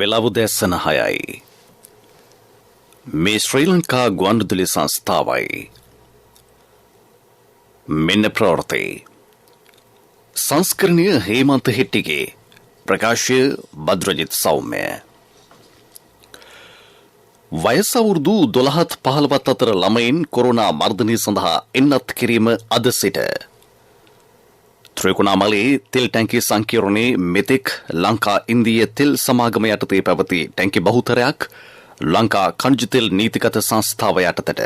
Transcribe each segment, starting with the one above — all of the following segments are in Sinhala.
වෙලාව දැස්සන 6යි. මේ ශ්‍රී ලංකා ගුවන්විදුලි සංස්ථාවයි. මෙන්න ප්‍රවෘත්ති. සංස්කරණීය හේමන්ත හෙට්ටිගේ ප්‍රකාශය බද්රජිත් සෞම්‍ය. වයස අවුරුදු 12-15 අතර ළමයින් කොරෝනා මර්ධනය සඳහා එන්නත් කිරීම අද සිට ත්‍රිකුණාමලයේ තෙල් ටැංකි සංකීර්ණයේ මෙතෙක් ලංකා ඉන්දීය තෙල් සමාගම යටතේ පැවති ටැංකි බහුතරයක් ලංකා ඛනිජ තෙල් නීතිගත සංස්ථාව යටතට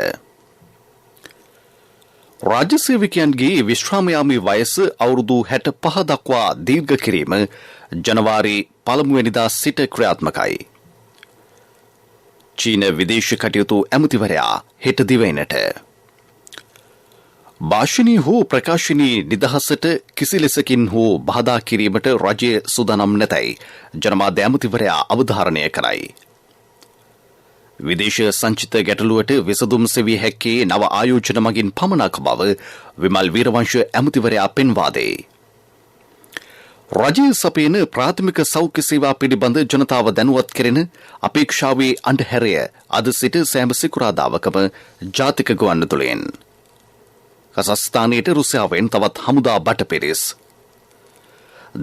රාජ්‍ය සේවකයන්ගේ විශ්‍රාමයාමී වයස අවුරුදු 65 දක්වා දීර්ඝ කිරීම ජනවාරි 1 වෙනිදා සිට ක්‍රියාත්මකයි. චීන විදේශ කටයුතු ඇමතිවරයා හෙට දිවයිනට භාෂණී හෝ ප්‍රකාශනී නිදහසට කිසි ලෙසකින් හෝ බාධා කිරීමට රජය සූදානම් නැතයි ජනමාධ්‍ය ඇමතිවරයා අවධාරණය කරයි. විදේශ සංචිත ගැටලුවට විසඳුම් සෙවිය හැක්කේ නව ආයෝජන මගින් පමණක් බව විමල් වීරවංශ ඇමතිවරයා පෙන්වා දෙයි. රජයේ සපයන ප්‍රාථමික සෞඛ්‍ය සේවා පිළිබඳ ජනතාව දැනුවත් කෙරෙන අපේක්ෂාවේ අන්ධහැරය අද සිට සෑම සිකුරාදාවකම ජාතික ගුවන්විදුලියෙන්. කසස්ථානයට රුසියාවෙන් තවත් හමුදා බටපිරිස්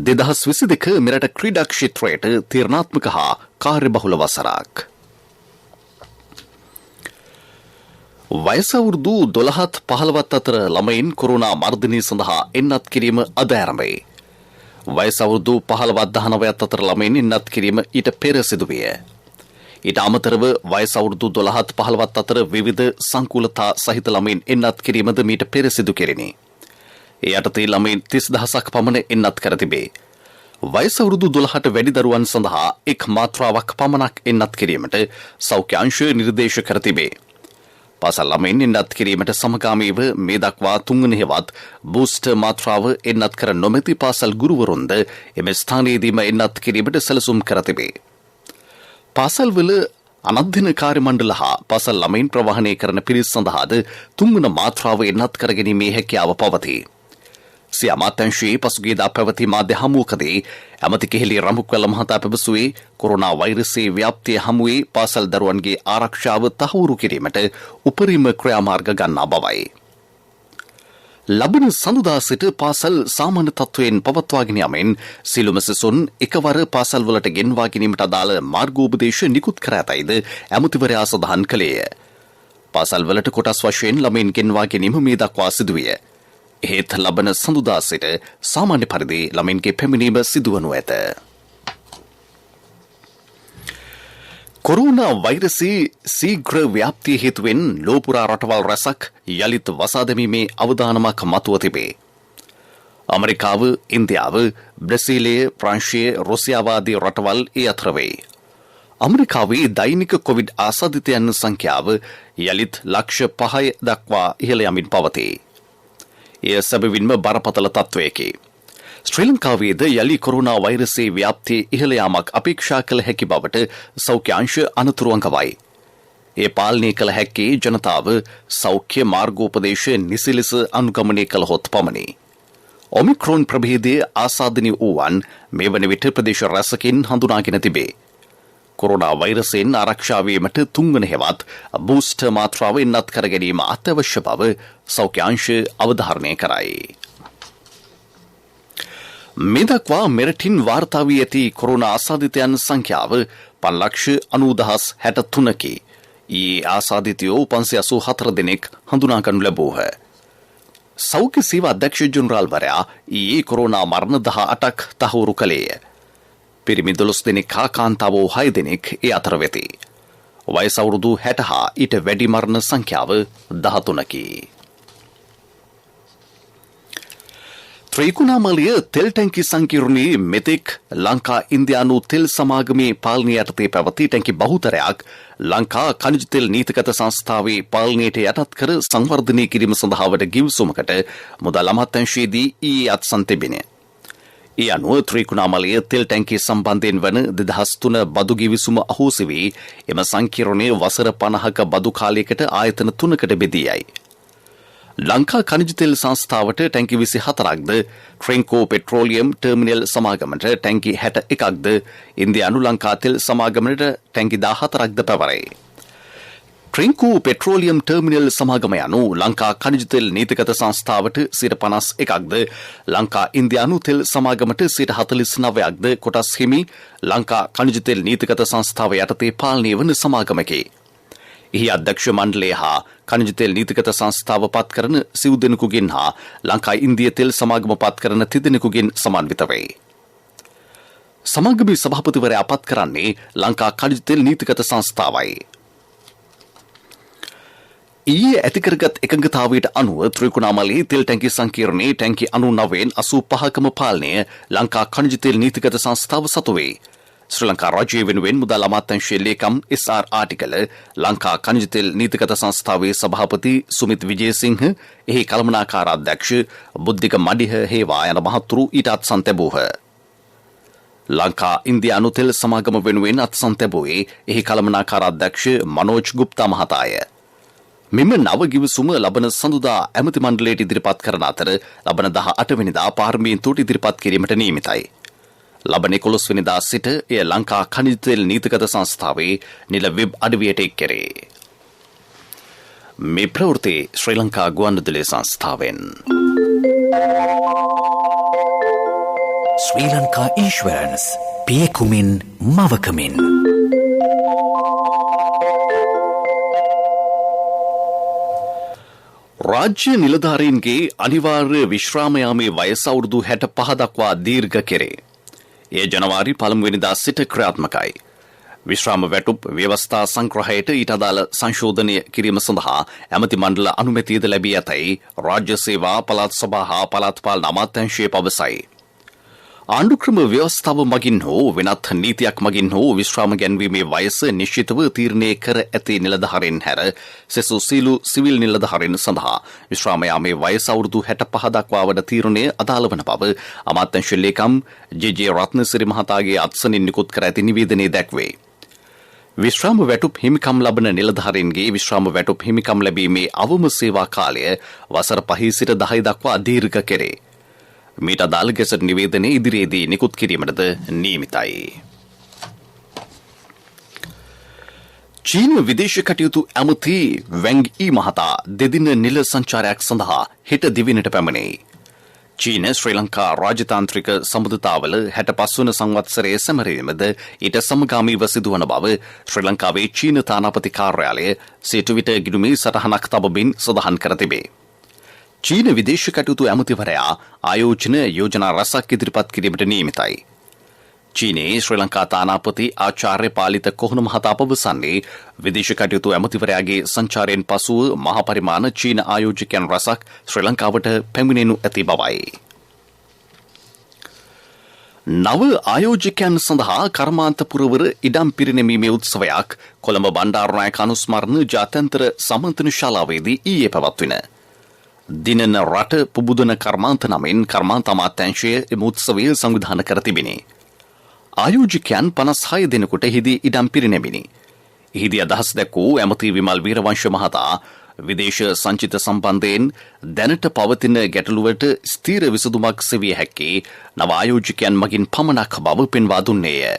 2022 මෙරට ක්‍රීඩා ක්ෂේත්‍රයට තීරණාත්මක හා කාර්යබහුල වසරක්. වයස අවුරුදු 12-15 අතර ළමයින් කොරෝනා මර්ධනය සඳහා එන්නත් කිරීම අද ආරම්භයි. වයස අවුරුදු 15-19 අතර ළමයින් එන්නත් කිරීම ඊට පෙර සිදුවිය. ඊට අමතරව වයස අවුරුදු 12-15 අතර විවිධ සංකූලතා සහිත ළමයින් එන්නත් කිරීමද මීට පෙර සිදු කෙරිණි. ඒ යටතේ ළමයින් 30000ක් පමණ එන්නත් කර තිබේ. වයස අවුරුදු 12ට වැඩි දරුවන් සඳහා එක් මාත්‍රාවක් පමණක් එන්නත් කිරීමට සෞඛ්‍ය අංශය නිර්දේශ කර තිබේ. පාසල් ළමයින් එන්නත් කිරීමට සමගාමීව මේ දක්වා 3 වෙනි හෙවත් බූස්ටර් මාත්‍රාව එන්නත් කර නොමැති පාසල් ගුරුවරුන්ද එම ස්ථානයේදීම එන්නත් කිරීමට සැලසුම් කර තිබේ. පාසල්වල අනධ්‍යන කාර්ය මණ්ඩල හා පාසල් ළමයින් ප්‍රවාහනය කරන පිරිස් සඳහාද 3 වන මාත්‍රාව එන්නත් කර ගැනීමේ හැකියාව පවතී. සිය අමාත්‍යාංශයේ පසුගියදා පැවති මාධ්‍ය හමුවකදී ඇමති කෙහෙලි රඹුක්වැල්ල මහතා පැවසුවේ කොරෝනා වෛරසයේ ව්‍යාප්තිය හමුවේ පාසල් දරුවන්ගේ ආරක්ෂාව තහවුරු කිරීමට උපරිම ක්‍රියාමාර්ග ගන්නා බවයි. ලබන සඳුදා සිට පාසල් සාමාන්‍ය තත්වයෙන් පවත්වාගෙන යමින් සියලුම සිසුන් එකවර පාසල් වලට ගෙන්වා ගැනීමට අදාළ මාර්ගෝපදේශ නිකුත් කර ඇතයිද ඇමතිවරයා සඳහන් කළේය. පාසල් වලට කොටස් වශයෙන් ළමයින් ගෙන්වා ගැනීම මේ දක්වා සිදුවිය. එහෙත් ලබන සඳුදා සිට සාමාන්‍ය පරිදි ළමයින්ගේ පැමිණීම සිදුවනු ඇත. කොරෝනා වෛරසී සීඝ්‍ර ව්‍යාප්තිය හේතුවෙන් ලෝපුරා රටවල් රැසක් යළිත් වසා දැමීමේ අවදානමක් මතුව තිබේ. ඇමරිකාව, ඉන්දියාව, බ්‍රසීලය, ප්‍රංශය, රුසියාව ආදී රටවල් ඒ අතර වේ. ඇමරිකාවේ දෛනික කොවිඩ් ආසාදිතයන් සංඛ්‍යාව යළිත් ලක්ෂ 5 දක්වා ඉහළ යමින් පවතී. එය සැබවින්ම බරපතල තත්වයකි. ශ්‍රී ලංකාවේද යලි කොරෝනා වෛරසයේ ව්‍යාප්තිය ඉහළ යාමක් අපේක්ෂා කළ හැකි බවට සෞඛ්‍ය අංශ අනතුරු අඟවයි. ඒ පාලනය කළ හැක්කේ ජනතාව සෞඛ්‍ය මාර්ගෝපදේශ නිසි ලෙස අනුගමනය කළහොත් පමණි. ඔමික්‍රෝන් ප්‍රභේදයේ ආසාදනය වූවන් මේ වන විට ප්‍රදේශ රැසකින් හඳුනාගෙන තිබේ. කොරෝනා වෛරසයෙන් ආරක්ෂා වීමට 3 වන හෙවත් බූස්ටර් මාත්‍රාව එන්නත් කර ගැනීම අත්‍යවශ්‍ය බව සෞඛ්‍ය අංශය අවධාරණය කරයි. මේ දක්වා මෙරටින් වාර්තා වී ඇති කොරෝනා ආසාදිතයන් සංඛ්‍යාව 5,90,063කි. ඊයේ ආසාදිතයෝ 584 දෙනෙක් හඳුනා ගනු ලැබූහ. සෞඛ්‍ය සේවා අධ්‍යක්ෂ ජෙනරාල්වරයා ඊයේ කොරෝනා මරණ 18ක් තහවුරු කළේය. පිරිමි 12 දෙනෙක් හා කාන්තාවෝ 6 දෙනෙක් ඒ අතර වෙති. වයස අවුරුදු 60 හා ඊට වැඩි මරණ සංඛ්‍යාව 13කි. ත්‍රිකුණාමලය තෙල් ටැංකි සංකීර්ණයේ මෙතෙක් ලංකා ඉන්දියානු තෙල් සමාගමේ පාලනය යටතේ පැවති ටැංකි බහුතරයක් ලංකා ඛනිජ තෙල් නීතිගත සංස්ථාවේ පාලනයට යටත් කර සංවර්ධනය කිරීම සඳහා වඩ ගිවිසුමකට මුදල් අමාත්‍යාංශයේදී ඊයේ අත්සන් තිබිණි. ඒ අනුව ත්‍රිකුණාමලය තෙල් ටැංකිය සම්බන්ධයෙන් වන 2003 බදු ගිවිසුම අහෝසි වී එම සංකීර්ණයේ වසර 50ක බදු කාලයකට ආයතන 3කට බෙදී යයි. ලංකා ಖನಿಜ තෙල් සංස්ථාවට ටැංකි 24ක්ද ට්‍රෙන්කෝ පෙට්‍රෝලියම් ටර්මිනල් සමාගමට ටැංකි 61ක්ද ඉන්දියානු ලංකා තෙල් සමාගමට ටැංකි 14ක්ද පැවරේ. ට්‍රෙන්කෝ පෙට්‍රෝලියම් ටර්මිනල් සමාගම යනු ලංකා ಖනිජ තෙල් නීතිගත සංස්ථාවට 51ක්ද ලංකා ඉන්දියානු තෙල් සමාගමට 49ක්ද කොටස් හිමි ලංකා ಖනිජ තෙල් නීතිගත සංස්ථාව යටතේ පාලනය වන සමාගමකි. එහි අධ්‍යක්ෂ මණ්ඩලය හා ಖනිජ තෙල් නීතිගත සංස්ථාව පත් කරන සිව් දෙනෙකුගෙන් හා ලංකා ඉන්දිය තෙල් සමාගම පත් කරන තිදෙනෙකුගෙන් සමන්විත වේ. සමාගමේ සභාපතිවරයා පත් කරන්නේ ලංකා ಖනිජ තෙල් නීතිගත සංස්ථාවයි. ඊයේ ඇතිකරගත් එකඟතාවයට අනුව ත්‍රිකුණාමලයේ තෙල් ටැංකි සංකීර්ණයේ ටැංකි 95න් 85කම පාලනය ලංකා ಖනිජ තෙල් නීතිගත සංස්ථාව සතු වේ. ශ්‍රී ලංකා රාජ්‍ය වෙනුවෙන් මුදල් අමාත්‍යාංශයේ ලේකම් SR ආටිකල ලංකා ಖනිජ තෙල් නීතිගත සංස්ථාවේ සභාපති සුමිත් විජේසිංහ එහි කළමනාකාර අධ්‍යක්ෂ බුද්ධික මඩිහ හේවා යන මහතුරු ඊට අත්සන් තැබූහ. ලංකා ඉන්දියානු තෙල් සමාගම වෙනුවෙන් අත්සන් තැබුවේ එහි කළමනාකාර අධ්‍යක්ෂ මනෝජ් ගුප්තා මහතාය. මෙම නව ගිවිසුම ලබන සඳුදා ඇමති මණ්ඩලයට ඉදිරිපත් කරන අතර ලබන 18 වෙනිදා පාර්ලිමේන්තුවට ඉදිරිපත් කිරීමට නියමිතයි. ලබන 11 වෙනිදා සිට එය ලංකා ಖනිජ තෙල් නීතිගත සංස්ථාවේ නිල වෙබ් අඩවියට එක් කෙරේ. මේ ප්‍රවෘත්ති ශ්‍රී ලංකා ගුවන්විදුලි සංස්ථාවෙන්. ශ්‍රී ලංකා ඉන්ෂුරන්ස් පියකුමින් මවකමින්. රාජ්‍ය නිලධාරීන්ගේ අනිවාර්ය විශ්‍රාම යාමේ වයස අවුරුදු 65 දක්වා දීර්ඝ කෙරේ. එය ජනවාරි 1 වෙනිදා සිට ක්‍රියාත්මකයි. විශ්‍රාම වැටුප් ව්‍යවස්ථා සංග්‍රහයට ඊට අදාළ සංශෝධනය කිරීම සඳහා ඇමති මණ්ඩල අනුමැතියද ලැබී ඇතැයි රාජ්‍ය සේවා පළාත් සභා හා පළාත් පාලන අමාත්‍යාංශය පවසයි. ආණ්ඩුක්‍රම ව්‍යවස්ථාව මගින් හෝ වෙනත් නීතියක් මගින් හෝ විශ්‍රාම ගැන්වීමේ වයස නිශ්චිතව තීරණය කර ඇති නිලධාරීන් හැර සෙසු සීලු සිවිල් නිලධාරීන් සඳහා විශ්‍රාම යාමේ වයස අවුරුදු 65 දක්වා වන තීරණය අදාළ වන බව අමාත්‍යාංශ ලේකම් ජේ.ජේ. රත්නසිරි මහතාගේ අත්සනින් නිකුත් කර ඇති නිවේදනයේ දැක්වේ. විශ්‍රාම වැටුප් හිමිකම් ලබන නිලධාරීන්ගේ විශ්‍රාම වැටුප් හිමිකම් ලැබීමේ අවම සේවා කාලය වසර 5 සිට 10 දක්වා දීර්ඝ කෙරේ. මීට අදාළ ගැසට් නිවේදනයේ ඉදිරියේදී නිකුත් කිරීමටද නියමිතයි. චීන විදේශ කටයුතු ඇමති වැංග් ඊ මහතා දෙදින නිල සංචාරයක් සඳහා හෙට දිවයිනට පැමිණේ. චීන ශ්‍රී ලංකා රාජතාන්ත්‍රික සම්බන්ධතාවල 65 වන සංවත්සරයේ සැමරීමද ඊට සමගාමීව සිදුවන බව ශ්‍රී ලංකාවේ චීන තානාපති කාර්යාලය සිටුවිට ගිණුමේ සටහනක් තබමින් සඳහන් කර තිබේ. චීන විදේශ කටයුතු ඇමතිවරයා ආයෝජන යෝජනා රැසක් ඉදිරිපත් කිරීමට නියමිතයි. චීනයේ ශ්‍රී ලංකා තානාපති ආචාර්ය පාලිත කොහොන මහතා පවසන්නේ විදේශ කටයුතු ඇමතිවරයාගේ සංචාරයෙන් පසුව මහ පරිමාණ චීන ආයෝජකයන් රැසක් ශ්‍රී ලංකාවට පැමිණෙනු ඇති බවයි. නව ආයෝජකයන් සඳහා කර්මාන්ත පුරවර ඉඩම් පිරිනැමීමේ උත්සවයක් කොළඹ බණ්ඩාරනායක අනුස්මරණ ජාත්‍යන්තර සමන්තන ශාලාවේදී ඊයේ පැවැත්වින. දිනන රට පුබුදන කර්මාන්ත නමින් කර්මාන්ත අමාත්‍යාංශය එම උත්සවය සංවිධානය කර තිබිණි. ආයෝජකයන් 56 දෙනෙකුට එහිදී ඉඩම් පිරිනැමිණි. එහිදී අදහස් දැක්වූ ඇමති විමල් වීරවංශ මහතා විදේශ සංචිත සම්බන්ධයෙන් දැනට පවතින ගැටලුවට ස්ථීර විසඳුමක් සෙවිය හැක්කේ නව ආයෝජකයන් මගින් පමණක් බව පෙන්වා දුන්නේය.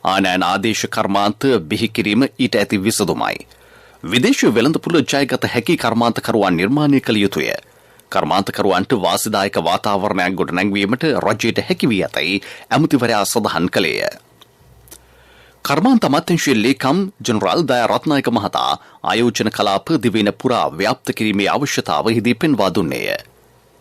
ආනයන ආදේශ කර්මාන්ත බිහි කිරීම ඊට ඇති විසඳුමයි. විදේශ වෙළඳපොළ ජයගත හැකි කර්මාන්තකරුවන් නිර්මාණය කළ යුතුය. කර්මාන්තකරුවන්ට වාසිදායක වාතාවරණයක් ගොඩනැංවීමට රජයට හැකි වී ඇතැයි ඇමතිවරයා සඳහන් කළේය. කර්මාන්ත අමාත්‍යාංශයේ ලේකම් ජෙනරාල් දයා රත්නායක මහතා ආයෝජන කලාප දිවයින පුරා ව්‍යාප්ත කිරීමේ අවශ්‍යතාව හිදී පෙන්වා දුන්නේය.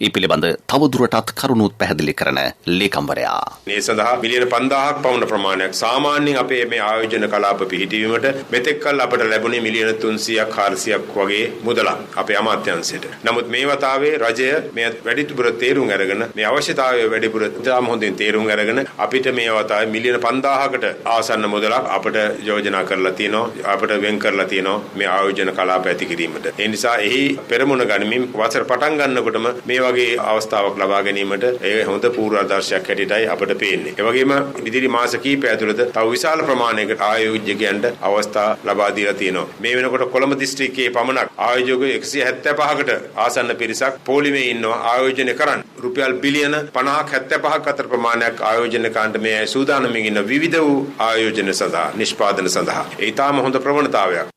ඒ පිළිබඳ තවදුරටත් කරුණුත් පැහැදිලි කරන ලේකම්වරයා. මේ සඳහා මිලියන 5000ක් පමණ ප්‍රමාණයක් සාමාන්‍යයෙන් අපේ මේ ආයෝජන කලාප පිහිටවීමට මෙතෙක් කල් අපට ලැබුණේ මිලියන 300ක් 400ක් වගේ මුදලක් අපේ අමාත්‍යාංශයට. නමුත් මේ වතාවේ රජය මේ වැඩිපුර තේරුම් අරගෙන මේ අවශ්‍යතාවය වැඩිපුර ඉතාම හොඳින් තේරුම් අරගෙන අපිට මේ වතාවේ මිලියන 5000කට ආසන්න මුදලක් අපට යෝජනා කරලා තියෙනවා. අපට වෙන් කරලා තියෙනවා මේ ආයෝජන කලාප ඇති කිරීමට. ඒ නිසා එහි පෙරමුණ ගනිමින් වසර පටන් ගන්නකොටම මේ වගේ අවස්ථාවක් ලබා ගැනීමට ඒ හොඳ පූර්වාදර්ශයක් හැටියටයි අපට පේන්නේ. ඒ වගේම ඉදිරි මාස කිහිපය ඇතුළත තව විශාල ප්‍රමාණයකට ආයෝජකයන්ට අවස්ථා ලබා දීලා තියෙනවා. මේ වෙනකොට කොළඹ දිස්ත්‍රික්කයේ පමණක් ආයෝජක 175කට ආසන්න පිරිසක් පොලිමේ ඉන්නවා ආයෝජනය කරන්න. රුපියල් බිලියන 50ක් 75ක් අතර ප්‍රමාණයක් ආයෝජන කරන්න මේ අය සූදානම්ින් ඉන්න විවිධ වූ ආයෝජන සඳහා නිෂ්පාදන සඳහා. ඒ ඊටාම හොඳ ප්‍රවණතාවයක්.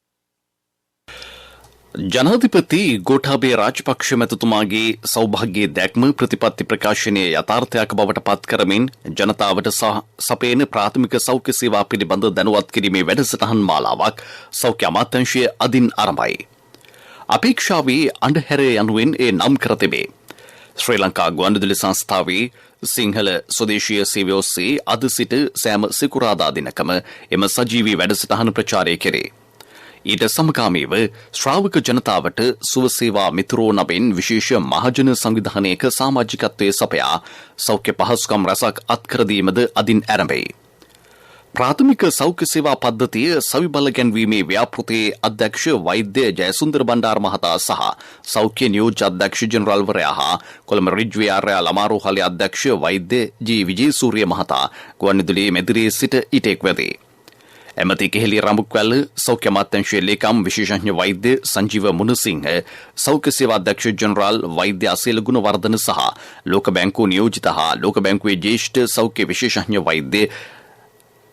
ජනාධිපති ගෝඨාභය රාජපක්ෂ මැතිතුමාගේ සෞභාග්‍ය දැක්ම ප්‍රතිපත්ති ප්‍රකාශනයේ යථාර්ථයක් බවට පත් කරමින් ජනතාවට සපයන ප්‍රාථමික සෞඛ්‍ය සේවා පිළිබඳ දැනුවත් කිරීමේ වැඩසටහන් මාලාවක් සෞඛ්‍ය අමාත්‍යාංශය අදින් ආරම්භයි. අපේක්ෂාවේ අන්ධහැර යනුවෙන් ඒ නම් කර තිබේ. ශ්‍රී ලංකා ගුවන්විදුලි සංස්ථාවේ සිංහල ස්වදේශීය සේවය ඔස්සේ අද සිට සෑම සිකුරාදා දිනකම එම සජීවී වැඩසටහන ප්‍රචාරය කෙරේ. ඊට සමගාමීව ශ්‍රාවක ජනතාවට සුවසේවා මිත්‍රෝ නමින් විශේෂ මහජන සංවිධානයක සමාජිකත්වයේ සපයා සෞඛ්‍ය පහසුකම් රැසක් අත්කර දීමද අදින් ආරම්භයි. ප්‍රාථමික සෞඛ්‍ය සේවා පද්ධතිය සවිබල ගැන්වීමේ ව්‍යාපෘතියේ අධ්‍යක්ෂ වෛද්‍ය ජයසුන්දර බණ්ඩාර මහතා සහ සෞඛ්‍ය නියෝජ්‍ය අධ්‍යක්ෂ ජෙනරාල්වරයා හා කොළඹ රිජ්වේ ආර්ය ළමාරෝහලේ අධ්‍යක්ෂ වෛද්‍ය ජී විජේසූරිය මහතා ගුවන්විදුලියේ මැදිරියේ සිට ඊටෙක් වෙදී. එමෙති කෙහෙලි රඹුක්වැල්ල සෞඛ්‍ය අමාත්‍යාංශයේ ලේකම් විශේෂඥ වෛද්‍ය සංජීව මුණසිංහ සෞඛ්‍ය සේවා අධ්‍යක්ෂ ජෙනරාල් වෛද්‍ය අසේල ගුණවර්ධන සහ ලෝක බැංකුව නියෝජිත හා ලෝක බැංකුවේ ජ්‍යෙෂ්ඨ සෞඛ්‍ය විශේෂඥ වෛද්‍ය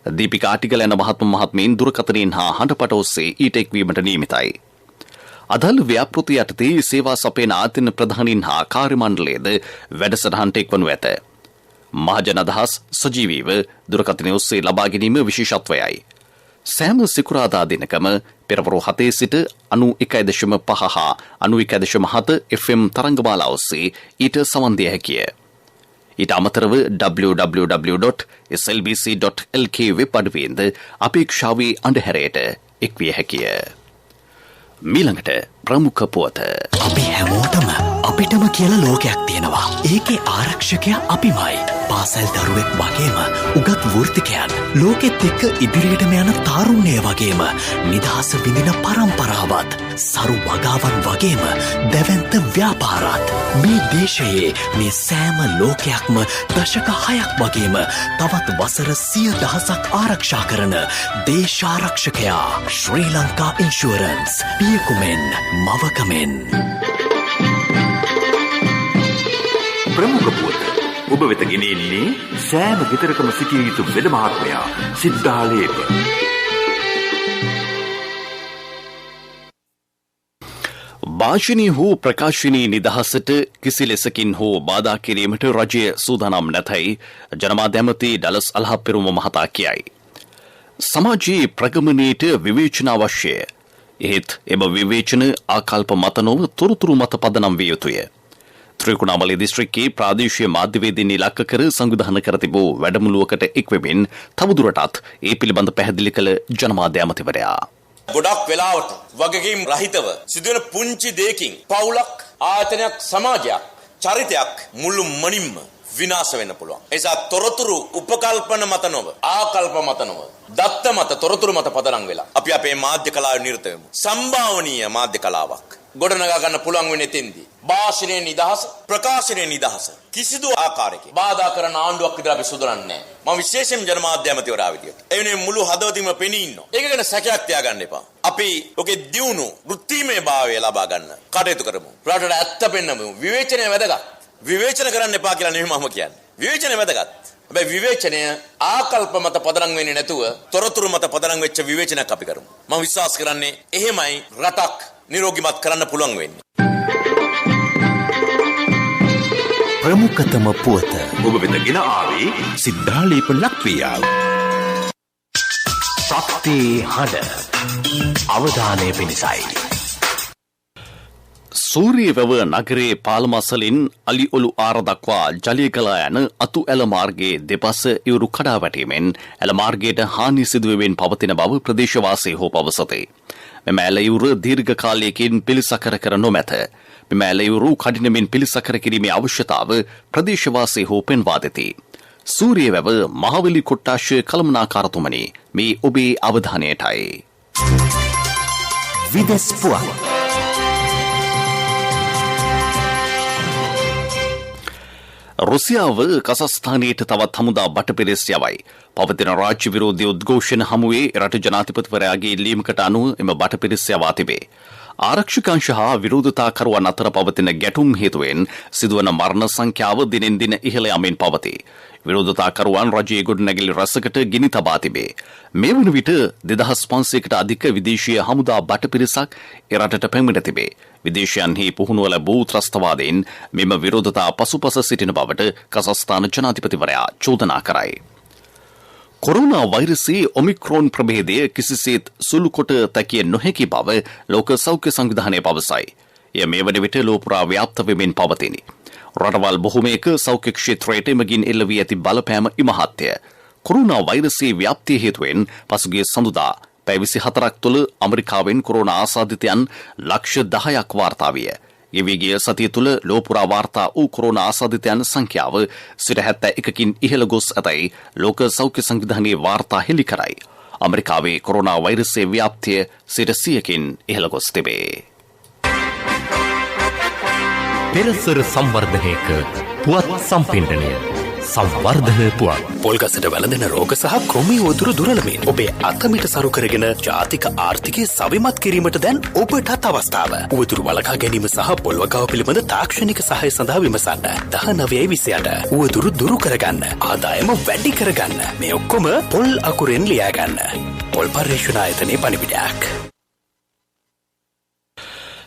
දීපිකා ආටිගල යන මහත්මීන් දුරකථනයෙන් හා හඬපට ඔස්සේ ඊට එක්වීමට නියමිතයි. අදාළ ව්‍යාපෘති යටතේ සේවා සපයන ආයතන ප්‍රධානීන් හා කාර්ය මණ්ඩලයේද වැඩසටහනට එක්වනු ඇත. මහජන අදහස් සජීවීව දුරකථනය ඔස්සේ ලබා ගැනීම විශේෂත්වයයි. සෑම සිකුරාදා දිනකම පෙරවරු 7 සිට 91.5 හා 91.7 FM තරංගමාලා ඔස්සේ ඊට සමන් දිය හැකිය. ඊට අමතරව www.slbc.lk වෙබ් අඩවියෙන්ද අපේක්ෂාවේ අන්ධහැරයට එක්විය හැකිය. මීළඟට ප්‍රමුඛ පුවත. අපි හැමෝටම අපිටම කියලා ලෝකයක් තියෙනවා. ඒකේ ආරක්ෂකයා අපිමයි. පාසල් දරුවෙක් වගේම උගත් වෘත්තිකයන් ලෝකෙත් එක්ක ඉදිරියටම යන තාරුණ්‍යය වගේම නිදහස විඳින පරම්පරාවත් සරු වගාවන් වගේම දැවැන්ත ව්‍යාපාරات මේ දේශයේ මේ සෑම ලෝකයක්ම දශක 6ක් වගේම තවත් වසර 100,000ක් ආරක්ෂා කරන දේශාරක්ෂකයා ශ්‍රී ලංකා ඉන්ෂුරන්ස් පියකුමෙන් මවකමෙන්. ප්‍රමුඛ පුවත ඔබ වෙත ගෙනෙන්නේ සෑම ගෙදරකම සිටිය යුතු වෙද මහත්මයා සිද්ධාලේප. භාෂණී හෝ ප්‍රකාශනී නිදහසට කිසි ලෙසකින් හෝ බාධා කිරීමට රජය සූදානම් නැතයි ජනමාධ්‍ය ඇමති ඩලස් අල්හප්පෙරුම මහතා කියයි. සමාජයේ ප්‍රගමනයට විවේචන අවශ්‍යය. එහෙත් එම විවේචන ආකල්ප මත නොව තොරතුරු මත පදනම් විය යුතුය. ත්‍රිකුණාමලී දිස්ත්‍රික්කයේ ප්‍රාදේශීය මාධ්‍යවේදීන් ඉලක්ක කර සංවිධානය කර තිබූ වැඩමුළුවකට එක්වෙමින් තවදුරටත් ඒ පිළිබඳ පැහැදිලි කළ ජනමාධ්‍ය ඇමතිවරයා. ගොඩක් වෙලාවට වගකීම් රහිතව සිදුවෙන පුංචි දෙයකින් පවුලක් ආයතනයක් සමාජයක් චරිතයක් මුළු මනින්ම විනාශ වෙන්න පුළුවන්. ඒ නිසා තොරතුරු උපකල්පන මත නොව ආකල්ප මත නොව දත්ත මත තොරතුරු මත පදනම් වෙලා අපි අපේ මාධ්‍ය කලාවේ නිරත වෙමු. සම්භාවනීය මාධ්‍ය කලාවක් ගොඩනගා ගන්න පුළුවන් වෙන්නේ තෙන්දී. භාෂණයේ නිදහස, ප්‍රකාශනයේ නිදහස කිසිදු ආකාරයකින් බාධා කරන ආණ්ඩුවක් විතර අපි සුදුරන්නේ නැහැ. මම විශේෂයෙන් ජනමාධ්‍ය ඇමතිවරයා විදියට ඒ වෙනුවෙන් මුළු හදවතින්ම පෙනී ඉන්නවා. ඒක ගැන සැකයක් තියාගන්න එපා. අපි ඔකේ දියුණු වෘත්තීමය භාවය ලබා ගන්න කටයුතු කරමු. රටට ඇත්ත පෙන්නමු. විවේචනය වැදගත්. විවේචන කරන්න එපා කියලා නෙමෙයි මම කියන්නේ. විවේචනය වැදගත්. හැබැයි විවේචනය ආකල්ප මත පදනම් වෙන්නේ නැතුව තොරතුරු මත පදනම් වෙච්ච විවේචනයක් අපි කරමු. මම විශ්වාස කරන්නේ එහෙමයි රටක් නිරෝගීමත් කරන්න පුළුවන් වෙන්නේ. ප්‍රමුඛතම පුවත ඔබ වෙත ගෙන ආවේ සිද්ධාලේප ලක්වියාව. ශක්ති හඬ අවධානය පිණිසයි. සූරියවැව නගරයේ පාලමසලින් අලි ඔලු ආර දක්වා ජලය ගලා යන අතු ඇල මාර්ගයේ දෙපස ඉවුරු කඩා වැටීමෙන් ඇල මාර්ගයට හානි සිදුවෙමින් පවතින බව ප්‍රදේශවාසීහු පවසති. මෙම ඇල ඉවුර දීර්ඝ කාලයකින් පිළිසකර කර නොමැත. මෙම ඇල ඉවුරු කඩිනමින් පිළිසකර කිරීමේ අවශ්‍යතාව ප්‍රදේශවාසීහු පෙන්වා දෙති. සූරියවැව මහවැලි කොට්ටාශ කළමනාකාරතුමනි මේ ඔබේ අවධානයටයි. විදෙස් පුවත් රුසියාව කසස්ථානයට තවත් හමුදා බටපිරිස් යවයි. පවතින රාජ්‍ය විරෝධී උද්ඝෝෂණ හමුවේ රට ජනාධිපතිවරයාගේ ඉල්ලීමකට අනුව එම බටපිරිස් යවා තිබේ. ආරක්ෂකංශ හා විරෝධතාකරුවන් අතර පවතින ගැටුම් හේතුවෙන් සිදුවන මරණ සංඛ්‍යාව දිනෙන් දින ඉහළ යමින් පවතී. විරෝධතාකරුවන් රජයේ ගොඩනැගිලි රැසකට ගිනි තබා තිබේ. මේ වන විට 2500කට අධික විදේශීය හමුදා බටපිරිසක් එරටට පැමිණ තිබේ. විදේශයන්හි පුහුණුව ලැබූ ත්‍රස්තවාදයෙන් මෙම විරෝධතා පසුපස සිටින බවට කසස්ථාන ජනාධිපතිවරයා චෝදනා කරයි. කොරෝනා වෛරසයේ ඔමික්‍රෝන් ප්‍රභේදය කිසිසේත් සුළු කොට තැකිය නොහැකි බව ලෝක සෞඛ්‍ය සංවිධානය පවසයි. එය මේ වන විට ලෝපුරා ව්‍යාප්ත වෙමින් පවතිනි. රටවල් බොහොමයක සෞඛ්‍ය ක්ෂේත්‍රයට එමගින් එල්ල වී ඇති බලපෑම ඉමහත්ය. කොරෝනා වෛරසයේ ව්‍යාප්තිය හේතුවෙන් පසුගිය සඳුදා පැය 24ක් තුළ ඇමරිකාවෙන් කොරෝනා ආසාදිතයන් ලක්ෂ 10ක් වාර්තා විය. ගෙවිගිය සතිය තුළ ලෝපුරා වාර්තා වූ කොරෝනා ආසාදිතයන් සංඛ්‍යාව 71කින් ඉහළ ගොස් ඇතැයි ලෝක සෞඛ්‍ය සංවිධානයේ වාර්තා හෙළි කරයි. ඇමරිකාවේ කොරෝනා වෛරසයේ ව්‍යාප්තිය 100කින් ඉහළ ගොස් තිබේ. පෙරසර සංවර්ධනයක පුවත් සම්පින්ඩනය සංවර්ධන පුවත් පොල්ගසට වැළඳෙන රෝග සහ කෘමි උදුරු දුරලමින් ඔබේ අතමිට සරු කරගෙන ජාතික ආර්ථිකය සවිමත් කිරීමට දැන් ඔබටත් අවස්ථාව. උවදුරු වළකා ගැනීම සහ පොල්වගාව පිළිබඳ තාක්ෂණික සහාය සඳහා විමසන්න 1928 උවදුරු දුරු කරගන්න ආදායම වැඩි කරගන්න මේ ඔක්කොම පොල් අකුරෙන් ලියාගන්න. පොල් පර්යේෂණ ආයතනයේ පණිවිඩයක්.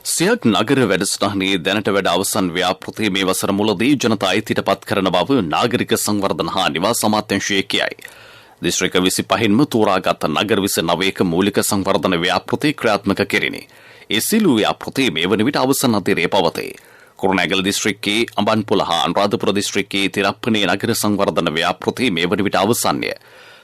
සියක් නගර වැඩසටහනේ දැනට වැඩ අවසන් ව්‍යාපෘති මේ වසර මුලදී ජනතා අයිතියට පත් කරන බව නාගරික සංවර්ධන හා නිවාස අමාත්‍යාංශය කියයි. දිස්ත්‍රික්ක 25න්ම තෝරාගත් නගර 29ක මූලික සංවර්ධන ව්‍යාපෘති ක්‍රියාත්මක කෙරිනි. ඒ සියලු ව්‍යාපෘති මේ වන විට අවසන් අධීරයේ පවතී. කුරුණෑගල දිස්ත්‍රික්කයේ අඹන්පොළ හා අනුරාධපුර දිස්ත්‍රික්කයේ තිරප්පනේ නගර සංවර්ධන ව්‍යාපෘති මේ වන විට අවසන්ය.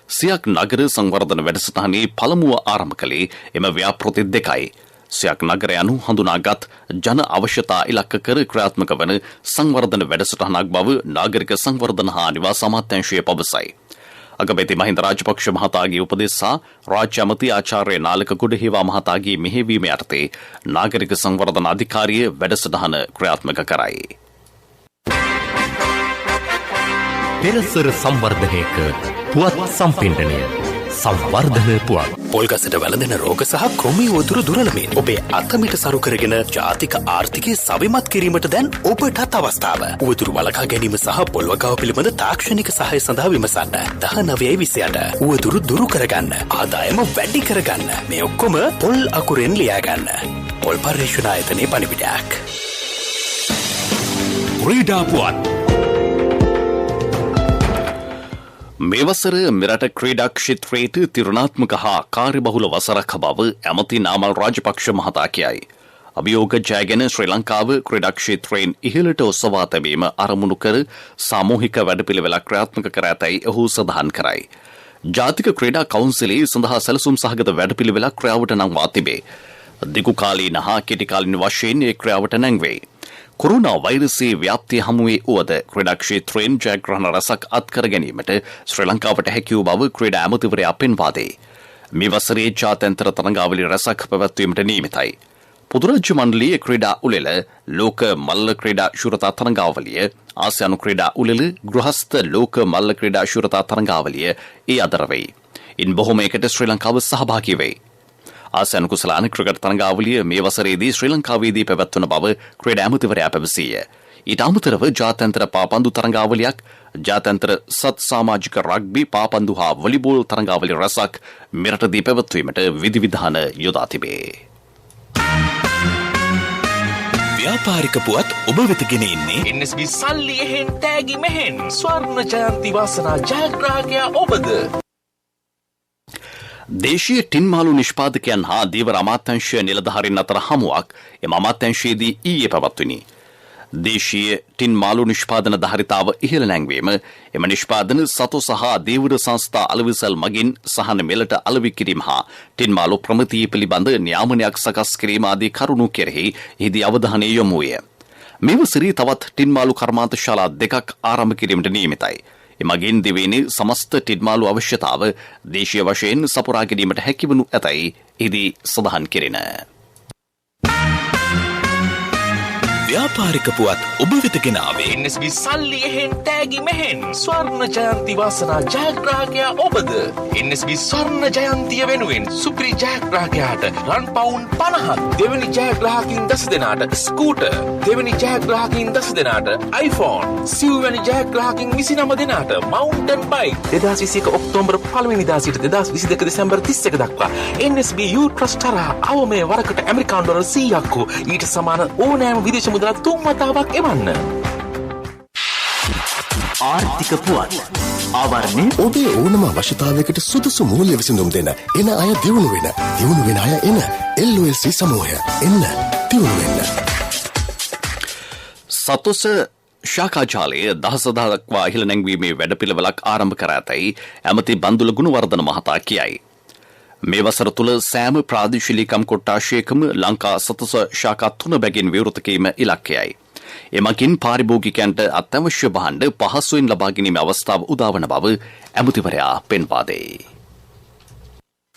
සියක් නගර සංවර්ධන වැඩසටහනේ පළමුව ආරම්භ කළේ එම ව්‍යාපෘති දෙකයි. සියක් නගර යනු හඳුනාගත් ජන අවශ්‍යතා ඉලක්ක කර ක්‍රියාත්මක වන සංවර්ධන වැඩසටහනක් බව නාගරික සංවර්ධන හා නිවාස අමාත්‍යාංශය පවසයි. අගමැති මහින්ද රාජපක්ෂ මහතාගේ උපදෙස් සහ රාජ්‍ය අමාත්‍ය ආචාර්ය නාලක ගොඩහේවා මහතාගේ මෙහෙයවීම යටතේ නාගරික සංවර්ධන අධිකාරිය වැඩසටහන ක්‍රියාත්මක කරයි. පෙරසර සංවර්ධනයක පුවත් සම්පින්ඩනය සංවර්ධන පුවත් පොල්ගසට වැළඳෙන රෝග සහ කෘමි උදුරු දුරලමින් ඔබේ අතමිට සරු කරගෙන ජාතික ආර්ථිකය සවිමත් කිරීමට දැන් ඔබටත් අවස්ථාව. උවදුරු වළකා ගැනීම සහ පොල්වගාව පිළිබඳ තාක්ෂණික සහාය සඳහා විමසන්න 1928 උවදුරු දුරු කරගන්න ආදායම වැඩි කරගන්න මේ ඔක්කොම පොල් අකුරෙන් ලියාගන්න. පොල් පර්යේෂණ ආයතනයේ පණිවිඩයක්. ක්‍රීඩා පුවත් මේ වසර මෙරට ක්‍රීඩා ක්ෂේත්‍රයට තිරණාත්මක හා කාර්යබහුල වසරක් බව ඇමති නාමල් රාජපක්ෂ මහතා කියයි. අභියෝග ජයගෙන ශ්‍රී ලංකාව ක්‍රීඩා ක්ෂේත්‍රයෙන් ඉහළට ඔසවා තැබීම අරමුණු කර සාමූහික වැඩපිළිවෙලක් ක්‍රියාත්මක කර ඇතැයි ඔහු සඳහන් කරයි. ජාතික ක්‍රීඩා කවුන්සිලේ සඳහා සැලසුම් සහගත වැඩපිළිවෙලක් ක්‍රියාවට නංවා තිබේ. දිගු කාලීන හා කෙටි කාලීන වශයෙන් ඒ ක්‍රියාවට නැංවේ. කොරෝනා වෛරසයේ ව්‍යාප්තිය හමුවේ වුවද ක්‍රීඩා ක්ෂේත්‍රයෙන් ජයග්‍රහණ රසක් අත්කර ගැනීමට ශ්‍රී ලංකාවට හැකි වූ බව ක්‍රීඩා ඇමතිවරයා පෙන්වා දෙයි. මේ වසරේ ජාත්‍යන්තර තරඟාවලි රසක් පැවැත්වීමට නියමිතයි. පොදු රාජ්‍ය මණ්ඩලයේ ක්‍රීඩා උළෙල, ලෝක මල්ල ක්‍රීඩා ශූරතා තරඟාවලිය, ආසියානු ක්‍රීඩා උළෙල, ගෘහස්ත ලෝක මල්ල ක්‍රීඩා ශූරතා තරඟාවලිය ඒ අතර වෙයි. ඉන් බොහෝමයකට ශ්‍රී ලංකාව සහභාගී වෙයි. ආසියානු කුසලාන ක්‍රිකට් තරඟාවලිය මේ වසරේදී ශ්‍රී ලංකාවේදී පැවැත්වන බව ක්‍රීඩා ඇමතිවරයා පැවසීය. ඊට අමතරව ජාත්‍යන්තර පාපන්දු තරඟාවලියක්, ජාත්‍යන්තර සත් සමාජික රග්බි පාපන්දු හා වොලිබෝල් තරඟාවලි රසක් මෙරටදී පැවැත්වීමට විධිවිධාන යොදා තිබේ. ව්‍යාපාරික පුවත් ඔබ වෙත ගෙන එන්නේ NSB සල්ලි එහෙන් තෑගි මෙහෙන් ස්වර්ණ ජයන්ති වාසනා ජයග්‍රාහකයා ඔබද. දේශීය ටින්මාලු නිෂ්පාදකයන් හා දීවර අමාත්‍යංශ නිලධාරීන් අතර හමුවක් එම අමාත්‍යංශයේදී ඊයේ පැවැත්විණි. දේශීය ටින්මාලු නිෂ්පාදන ධාරිතාව ඉහළ නැංවීම, එම නිෂ්පාදන සතු සහ දීවර සංස්ථා අලවිසල් මගින් සහන මෙලට අලෙවි කිරීම හා ටින්මාලු ප්‍රමිතිය පිළිබඳ න්‍යාමනයක් සකස් කිරීම ආදී කරුණු කෙරෙහි එහිදී අවධානය යොමු විය. මේ වසරේ තවත් ටින්මාලු කර්මාන්තශාලා දෙකක් ආරම්භ කිරීමට නියමිතයි. එමගින් දිවයිනේ සමස්ත ටින්මාලු අවශ්‍යතාව දේශීය වශයෙන් සපුරා ගැනීමට හැකිවනු ඇතැයි එහිදී සඳහන් කෙරෙන. ව්‍යාපාරික පුවත් ඔබ වෙත ගෙනාවේ NSB සල්ලි එහෙන් තෑගි මෙහෙන් ස්වර්ණ ජයන්ති වාසනා ජයග්‍රාහකයා ඔබද. NSB ස්වර්ණ ජයන්තිය වෙනුවෙන් සුපිරි ජයග්‍රාහකයාට රන් පවුන් 50ක්, දෙවැනි ජයග්‍රාහකින් 10 දෙනාට ස්කූටර්, දෙවැනි ජයග්‍රාහකින් 10 දෙනාට iPhone, සිව්වැනි ජයග්‍රාහකින් 29 දෙනාට මවුන්ටන් බයික්. 2021 ඔක්තෝබර් 1 වෙනිදා සිට 2022 දෙසැම්බර් 31 දක්වා NSB U Trust තරහ අවමේ වරකට ඇමරිකානු ඩොලර් 100ක් හෝ ඊට සමාන ඕනෑම විදේශ මුදලක් 3 වතාවක් එවන්න. ආර්ථික පුවත් ආවරණය ඔබේ ඕනම අවශ්‍යතාවයකට සුදුසු මූල්‍ය විසඳුම් දෙන එන අය දියුණු වෙන අය එන LOLC සමූහය එන්න දියුණු වෙන්න. සතොස ශාකාජාලයේ දහස දහදක්වා ඉහළ නැංවීමේ වැඩපිළිවෙලක් ආරම්භ කර ඇතැයි ඇමති බන්දුල ගුණවර්ධන මහතා කියයි. මේ වසර තුළ සෑම ප්‍රාදේශීයකම් කොට්ටාශයකම ලංකා සතොස ශාකා 3 බැගින් විවෘත කිරීම ඉලක්කයයි. එමගින් පාරිභෝගිකයන්ට අත්‍යවශ්‍ය භාණ්ඩ පහසුවෙන් ලබා ගැනීමේ අවස්ථාව උදාවන බව ඇමතිවරයා පෙන්වා දෙයි.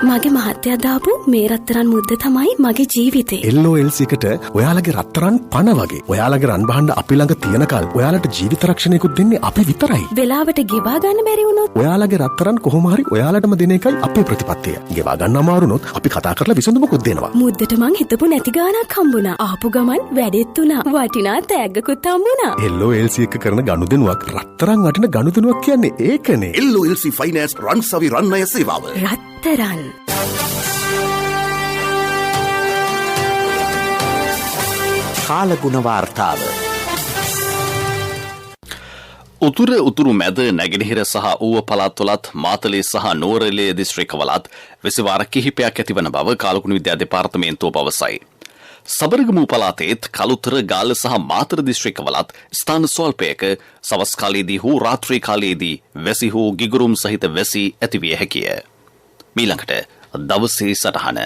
මගේ මහත්තයා දාපු මේ රත්තරන් මුද්ද තමයි මගේ ජීවිතේ. LOLC එකට ඔයාලගේ රත්තරන් පණ වගේ. ඔයාලගේ රන් බහඬ අපි ළඟ තියනකල් ඔයාලට ජීවිත රක්ෂණයකුත් දෙන්නේ අපි විතරයි. වෙලාවට ගෙවා ගන්න බැරි වුණොත් ඔයාලගේ රත්තරන් කොහොම හරි ඔයාලටම දෙන එකයි අපේ ප්‍රතිපත්තිය. ගෙවා ගන්න අමාරුනොත් අපි කතා කරලා විසඳුමකුත් දෙනවා. මුද්දට මං හිතපු නැති ගාණක් හම්බුණා. ආපු ගමන් වැඩෙත් උනා. වටිනා තෑග්ගකුත් හම්බුණා. LOLC එක කරන ගනුදෙනුවක් රත්තරන් වටින ගනුදෙනුවක් කියන්නේ ඒකනේ. LOLC ෆයිනෑන්ස් රන් සවි රන් අය සේවාව. රත්තරන් කාලගුණ වාර්තාව උතුරු මැද නැගෙනහිර සහ ඌව පළාත්වලත් මාතලේ සහ නෝරෙලිය දිස්ත්‍රික්කවලත් විසිවාර කිහිපයක් ඇතිවන බව කාලගුණ විද්‍යා දෙපාර්තමේන්තුව පවසයි. සබරගමු පළාතේත් කළුතර ගාල්ල සහ මාතර දිස්ත්‍රික්කවලත් ස්ථාන ස්වල්පයක සවස් කාලයේදී හෝ රාත්‍රී කාලයේදී වැසි හෝ ගිගුරුම් සහිත වැසි ඇතිවිය හැකිය. මීළඟට දවසේ සටහන.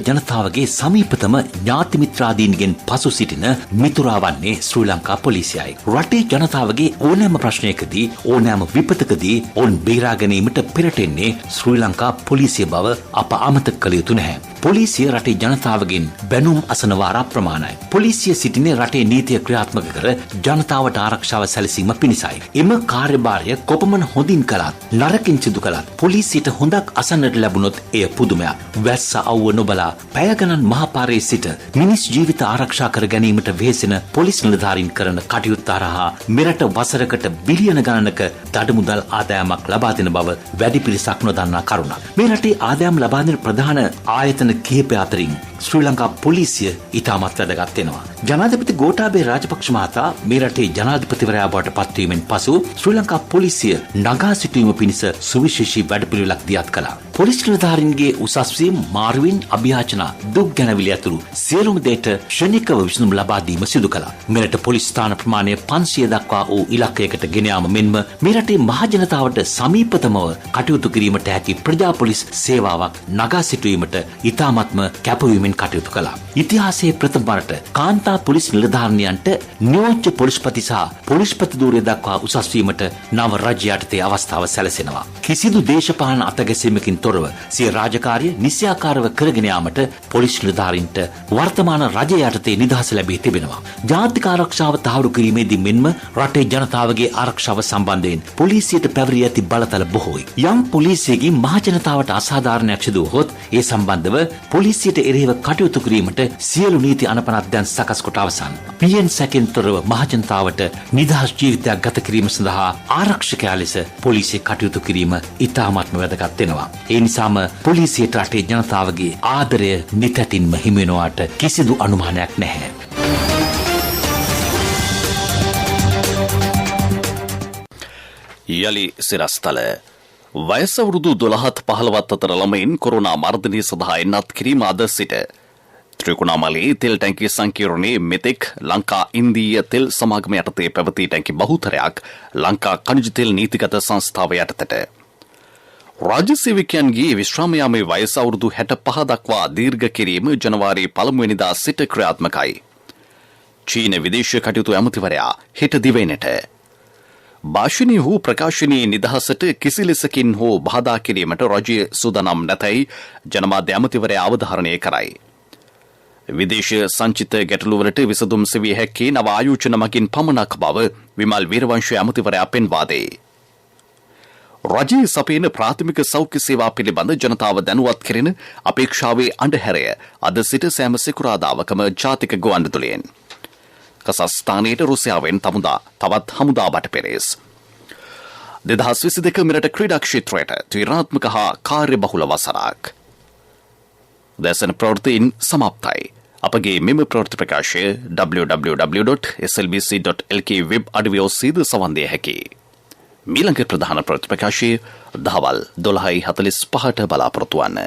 ජනතාවගේ සමීපතම ඥාති මිත්‍රාදීන්ගෙන් පසු සිටින මිතුරා වන්නේ ශ්‍රී ලංකා පොලිසියයි. රටේ ජනතාවගේ ඕනෑම ප්‍රශ්නයකදී ඕනෑම විපතකදී ඔවුන් බේරා ගැනීමට පෙරටෙන්නේ ශ්‍රී ලංකා පොලිසිය බව අප අමතක කළ යුතු නැහැ. පොලිසිය රටේ ජනතාවගෙන් බැනුම් අසන වාර අප්‍රමාණයි. පොලිසිය සිටින්නේ රටේ නීතිය ක්‍රියාත්මක කර ජනතාවට ආරක්ෂාව සැලසීම පිණිසයි. එම කාර්යභාරය කොපමණ හොඳින් කළත් නරකින් සිදු කළත් පොලිසියට හොඳක් අසන්නට ලැබුණොත් එය පුදුමයක්. වැස්ස අවුව නොබලා පැය ගණන් මහපාරේ සිට මිනිස් ජීවිත ආරක්ෂා කර ගැනීමට වෙහෙසෙන පොලිස් නිලධාරීන් කරන කටයුත්ත හරහා මෙරට වසරකට බිලියන ගණනක දඩමුදල් ආදායමක් ලබා දෙන බව වැඩි පිරිසක් නොදන්නා කරුණක්. මේ රටේ ආදායම් ලබා දෙන ප්‍රධාන ආයතන කිහිප අතරින් ශ්‍රී ලංකා පොලිසිය ඉතාමත් වැදගත් වෙනවා. ජනාධිපති ගෝඨාභය රාජපක්ෂ මහතා මේ රටේ ජනාධිපතිවරයා බවට පත්වීමෙන් පසු ශ්‍රී ලංකා පොලිසිය නගා සිටුවීම පිණිස සුවිශේෂී වැඩපිළිවෙලක් දියත් කළා. පොලිස් නිලධාරීන්ගේ උසස් වීම, මාරුවීම්, අභියාචනා, දුක් ගැනවිලි ඇතුළු සියලුම දේට ක්ෂණිකව විසඳුම් ලබා දීම සිදු කළා. මෙරට පොලිස් ස්ථාන ප්‍රමාණය 500 දක්වා වූ ඉලක්කයකට ගෙන යාම මෙන්ම මේ රටේ මහ ජනතාවට සමීපතමව කටයුතු කිරීමට හැකි ප්‍රජා පොලිස් සේවාවක් නගා සිටුවීමට ඉතාමත්ම කැපවීමෙන් කටයුතු කළා. ඉතිහාසයේ ප්‍රථම වරට කාන්තා පොලිස් නිලධාරිනියන්ට නියෝජ්‍ය පොලිස්පති සහ පොලිස්පති ධූරය දක්වා උසස් වීමට නව රජය යටතේ අවස්ථාව සැලසෙනවා. කිසිදු දේශපාලන අතගැසීමකින් තොරව සිය රාජකාරිය නිසියාකාරව කරගෙන යාමට පොලිස් නිලධාරීන්ට වර්තමාන රජය යටතේ නිදහස ලැබී තිබෙනවා. ජාතික ආරක්ෂාව තහවුරු කිරීමේදී මෙන්ම රටේ ජනතාවගේ ආරක්ෂාව සම්බන්ධයෙන් පොලිසියට පැවරී ඇති බලතල බොහෝයි. යම් පොලිසියකින් මහ ජනතාවට අසාධාරණයක් සිදු වුවහොත් ඒ සම්බන්ධව පොලිසියට එරෙහිව කටයුතු කිරීමට සියලු නීති අනපනත් දැන් සකස් කොට අවසන්. පියෙන් සැකෙන් තොරව මහ ජනතාවට නිදහස් ජීවිතයක් ගත කිරීම සඳහා ආරක්ෂකයා ලෙස පොලිසිය කටයුතු කිරීම ඉතාමත්ම වැදගත් වෙනවා. ඒ නිසාම පොලිසියට රටේ ජනතාවගේ ආදරය නිතැතින්ම හිමි වෙනවාට කිසිදු අනුමානයක් නැහැ. යලි සිරස්තල වයස අවුරුදු 12-15 අතර ළමයින් කොරෝනා මර්ධනය සඳහා එන්නත් කිරීම අද සිට ත්‍රිකුණාමලයේ තෙල් ටැංකිය සංකීර්ණයේ මෙතෙක් ලංකා ඉන්දීය තෙල් සමාගම යටතේ පැවති ටැංකි බහුතරයක් ලංකා ඛනිජ තෙල් නීතිගත සංස්ථාව යටතට රාජ්‍ය සේවකයන්ගේ විශ්‍රාම යාමේ වයස අවුරුදු 65 දක්වා දීර්ඝ කිරීම ජනවාරි 1 වෙනිදා සිට ක්‍රියාත්මකයි. චීන විදේශ කටයුතු ඇමතිවරයා හෙට දිවයිනට භාෂණය වූ ප්‍රකාශනයේ නිදහසට කිසි ලෙසකින් හෝ බාධා කිරීමට රජය සූදානම් නැතැයි ජනමාධ්‍ය ඇමතිවරයා අවධාරණය කරයි. විදේශ සංචිත ගැටලුවලට විසඳුම් සෙවිය හැක්කේ නව ආයෝජන මගින් පමණක් බව විමල් වීරවංශ ඇමතිවරයා පෙන්වා දෙයි. රජයේ සපයන ප්‍රාථමික සෞඛ්‍ය සේවා පිළිබඳ ජනතාව දැනුවත් කෙරෙන අපේක්ෂාවේ අඬහැරය අද සිට සෑම සිකුරාදාවකම ජාතික ගුවන්විදුලියෙන්. කසස්ථානයට රුසියාවෙන් තවත් හමුදා බටපිරිස් 2022 මෙරට ක්‍රීඩා ක්ෂේත්‍රයට ත්‍රිරාත්මක හා කාර්යබහුල වසරක්. දැසන ප්‍රවෘත්තීන් සමාප්තයි. අපගේ මෙම ප්‍රවෘත්ති ප්‍රකාශය www.slbc.lk වෙබ් අඩවිය ඔස්සේද සවන් දිය හැකියි. මීළඟ ප්‍රධාන ප්‍රවෘත්ති ප්‍රකාශය දහවල් 12:45ට බලාපොරොත්තු වන්න.